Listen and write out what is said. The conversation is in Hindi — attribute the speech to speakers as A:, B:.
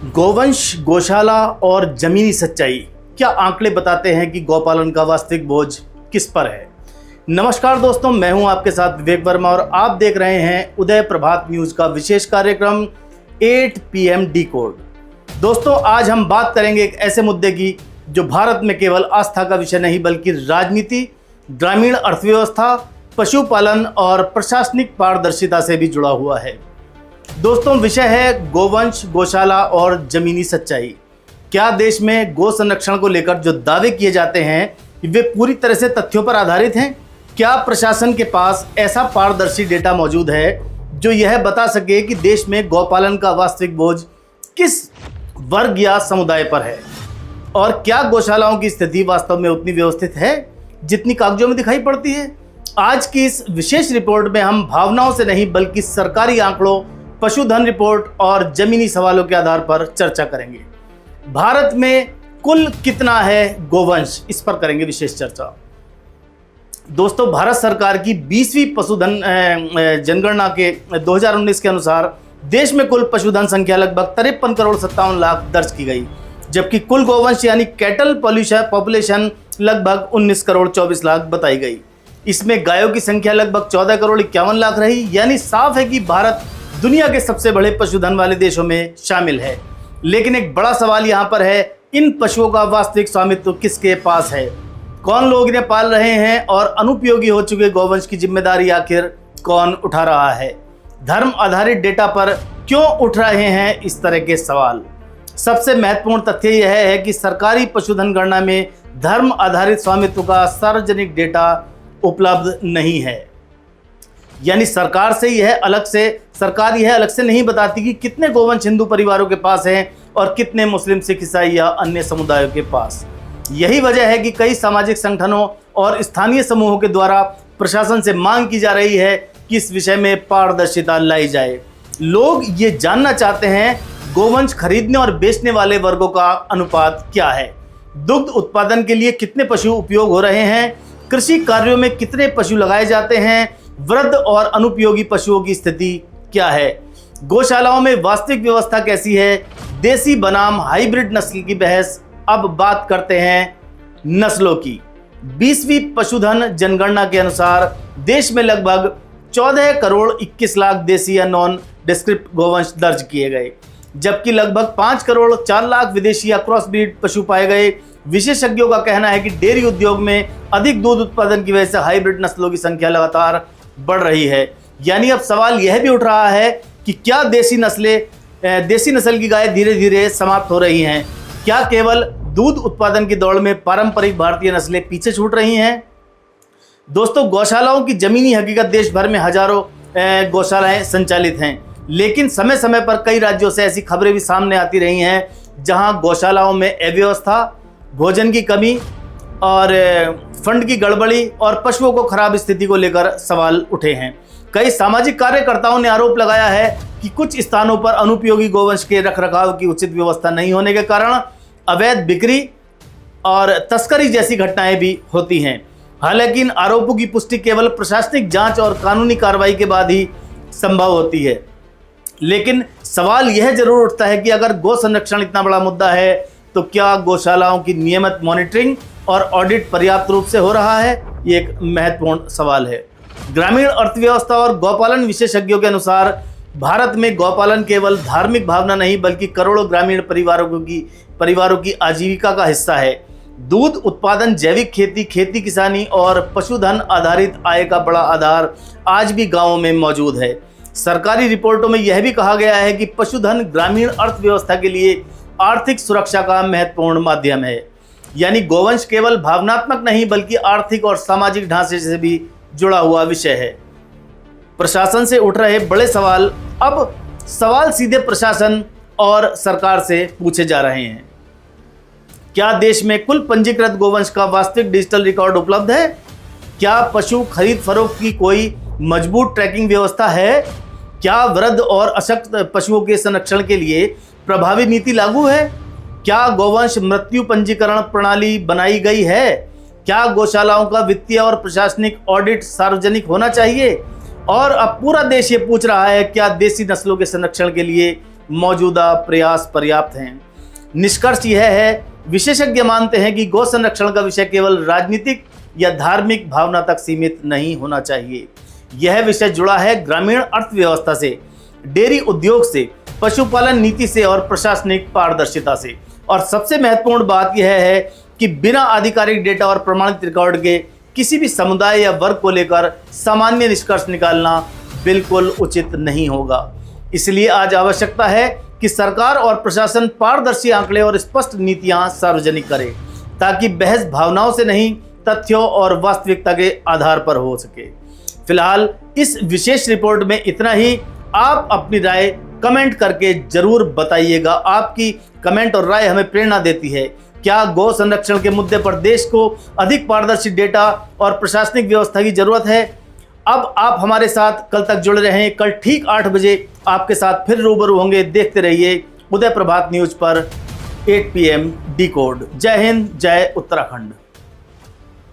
A: गोवंश, गौशाला और जमीनी सच्चाई, क्या आंकड़े बताते हैं कि गौपालन का वास्तविक बोझ किस पर है। नमस्कार दोस्तों, मैं हूं आपके साथ विवेक वर्मा और आप देख रहे हैं उदय प्रभात न्यूज का विशेष कार्यक्रम 8 PM डिकोड। दोस्तों, आज हम बात करेंगे एक ऐसे मुद्दे की जो भारत में केवल आस्था का विषय नहीं बल्कि राजनीति, ग्रामीण अर्थव्यवस्था, पशुपालन और प्रशासनिक पारदर्शिता से भी जुड़ा हुआ है। दोस्तों, विषय है गोवंश, गौशाला और जमीनी सच्चाई। क्या देश में गौ संरक्षण को लेकर जो दावे किए जाते हैं वे पूरी तरह से तथ्यों पर आधारित हैं? क्या प्रशासन के पास ऐसा पारदर्शी डेटा मौजूद है जो यह बता सके कि देश में गौपालन का वास्तविक बोझ किस वर्ग या समुदाय पर है? और क्या गौशालाओं की स्थिति वास्तव में उतनी व्यवस्थित है जितनी कागजों में दिखाई पड़ती है? आज की इस विशेष रिपोर्ट में हम भावनाओं से नहीं बल्कि सरकारी आंकड़ों, पशुधन रिपोर्ट और जमीनी सवालों के आधार पर चर्चा करेंगे। भारत में कुल कितना है गोवंश, इस पर करेंगे विशेष चर्चा। दोस्तों, भारत सरकार की 20वीं पशुधन जनगणना के 2019 के अनुसार देश में कुल पशुधन संख्या लगभग 53 करोड़ 57 लाख दर्ज की गई, जबकि कुल गोवंश यानी कैटल पॉपुलेशन लगभग 19 करोड़ 24 लाख बताई गई। इसमें गायों की संख्या लगभग 14 करोड़ 51 लाख रही। यानी साफ है कि भारत दुनिया के सबसे बड़े पशुधन वाले देशों में शामिल है। लेकिन एक बड़ा सवाल यहाँ पर है, इन पशुओं का वास्तविक स्वामित्व किसके पास है? कौन लोग इन्हें पाल रहे हैं और अनुपयोगी हो चुके गोवंश की जिम्मेदारी आखिर कौन उठा रहा है? धर्म आधारित डेटा पर क्यों उठ रहे हैं इस तरह के सवाल? सबसे महत्वपूर्ण तथ्य यह है कि सरकारी पशुधन गणना में धर्म आधारित स्वामित्व का सार्वजनिक डेटा उपलब्ध नहीं है। यानी सरकार यह अलग से नहीं बताती कि कितने गोवंश हिंदू परिवारों के पास हैं और कितने मुस्लिम, सिख, ईसाई या अन्य समुदायों के पास। यही वजह है कि कई सामाजिक संगठनों और स्थानीय समूहों के द्वारा प्रशासन से मांग की जा रही है कि इस विषय में पारदर्शिता लाई जाए। लोग ये जानना चाहते हैं गोवंश खरीदने और बेचने वाले वर्गों का अनुपात क्या है, दुग्ध उत्पादन के लिए कितने पशु उपयोग हो रहे हैं, कृषि कार्यों में कितने पशु लगाए जाते हैं, वृद्ध और अनुपयोगी पशुओं की स्थिति क्या है, गौशालाओं में वास्तविक व्यवस्था कैसी है, देसी बनाम हाइब्रिड नस्ल की बहस। अब बात करते हैं नस्लों की। 20वीं पशुधन जनगणना के अनुसार देश में लगभग 14 करोड़ 21 लाख देसी या नॉन डिस्क्रिप्ट गोवंश दर्ज किए गए, जबकि लगभग 5 करोड़ 4 लाख विदेशी या क्रॉस ब्रीड पशु पाए गए। विशेषज्ञों का कहना है कि डेयरी उद्योग में अधिक दूध उत्पादन की वजह से हाइब्रिड नस्लों की संख्या लगातार बढ़ रही है। यानी अब सवाल यह भी उठ रहा है कि क्या देसी नस्ल की गाय धीरे धीरे समाप्त हो रही हैं? क्या केवल दूध उत्पादन की दौड़ में पारंपरिक भारतीय नस्लें पीछे छूट रही हैं? दोस्तों, गौशालाओं की जमीनी हकीकत देश भर में हजारों गौशालाएं संचालित हैं, लेकिन समय समय पर कई राज्यों से ऐसी खबरें भी सामने आती रही हैं जहां गौशालाओं में अव्यवस्था, भोजन की कमी और फंड की गड़बड़ी और पशुओं को खराब स्थिति को लेकर सवाल उठे हैं। कई सामाजिक कार्यकर्ताओं ने आरोप लगाया है कि कुछ स्थानों पर अनुपयोगी गोवंश के रखरखाव की उचित व्यवस्था नहीं होने के कारण अवैध बिक्री और तस्करी जैसी घटनाएं भी होती हैं। हालांकि इन आरोपों की पुष्टि केवल प्रशासनिक जांच और कानूनी कार्रवाई के बाद ही संभव होती है। लेकिन सवाल यह जरूर उठता है कि अगर गौ संरक्षण इतना बड़ा मुद्दा है तो क्या गौशालाओं की नियमित मॉनिटरिंग और ऑडिट पर्याप्त रूप से हो रहा है? ये एक महत्वपूर्ण सवाल है। ग्रामीण अर्थव्यवस्था और गौपालन विशेषज्ञों के अनुसार भारत में गौपालन केवल धार्मिक भावना नहीं बल्कि करोड़ों ग्रामीण परिवारों की आजीविका का हिस्सा है। दूध उत्पादन, जैविक खेती, खेती किसानी और पशुधन आधारित आय का बड़ा आधार आज भी गांवों में मौजूद है। सरकारी रिपोर्टों में यह भी कहा गया है कि पशुधन ग्रामीण अर्थव्यवस्था के लिए आर्थिक सुरक्षा का महत्वपूर्ण माध्यम है। यानी गोवंश केवल भावनात्मक नहीं बल्कि आर्थिक और सामाजिक ढांचे से भी जुड़ा हुआ विषय है। प्रशासन से उठ रहे बड़े सवाल अब सवाल सीधे प्रशासन और सरकार से पूछे जा रहे हैं। क्या देश में कुल पंजीकृत गोवंश का वास्तविक डिजिटल रिकॉर्ड उपलब्ध है? क्या पशु खरीद फरोख्त की कोई मजबूत ट्रैकिंग व्यवस्था है? क्या वृद्ध और अशक्त पशुओं के संरक्षण के लिए प्रभावी नीति लागू है? क्या गोवंश मृत्यु पंजीकरण प्रणाली बनाई गई है? क्या गौशालाओं का वित्तीय और प्रशासनिक ऑडिट सार्वजनिक होना चाहिए? और अब पूरा देश ये पूछ रहा है, क्या देसी नस्लों के संरक्षण के लिए मौजूदा प्रयास पर्याप्त हैं। निष्कर्ष यह है, विशेषज्ञ मानते हैं कि गौ संरक्षण का विषय केवल राजनीतिक या धार्मिक भावना तक सीमित नहीं होना चाहिए। यह विषय जुड़ा है ग्रामीण अर्थव्यवस्था से, डेयरी उद्योग से, पशुपालन नीति से और प्रशासनिक पारदर्शिता से। और सबसे महत्वपूर्ण बात यह है कि बिना आधिकारिक डेटा और प्रमाणित रिकॉर्ड के किसी भी समुदाय या वर्ग को लेकर सामान्य निष्कर्ष निकालना बिल्कुल उचित नहीं होगा। इसलिए आज आवश्यकता है कि सरकार और प्रशासन पारदर्शी आंकड़े और स्पष्ट नीतियां सार्वजनिक करे, ताकि बहस भावनाओं से नहीं, तथ्यों और वास्तविकता के आधार पर हो सके। फिलहाल इस विशेष रिपोर्ट में इतना ही। आप अपनी राय कमेंट करके जरूर बताइएगा। आपकी कमेंट और राय हमें प्रेरणा देती है। क्या गौ संरक्षण के मुद्दे पर देश को अधिक पारदर्शी डेटा और प्रशासनिक व्यवस्था की जरूरत है? अब आप हमारे साथ कल तक जुड़े रहें। कल ठीक 8 बजे आपके साथ फिर रूबरू होंगे। देखते रहिए उदय प्रभात न्यूज पर 8 PM डिकोड। जय हिंद, जय उत्तराखंड।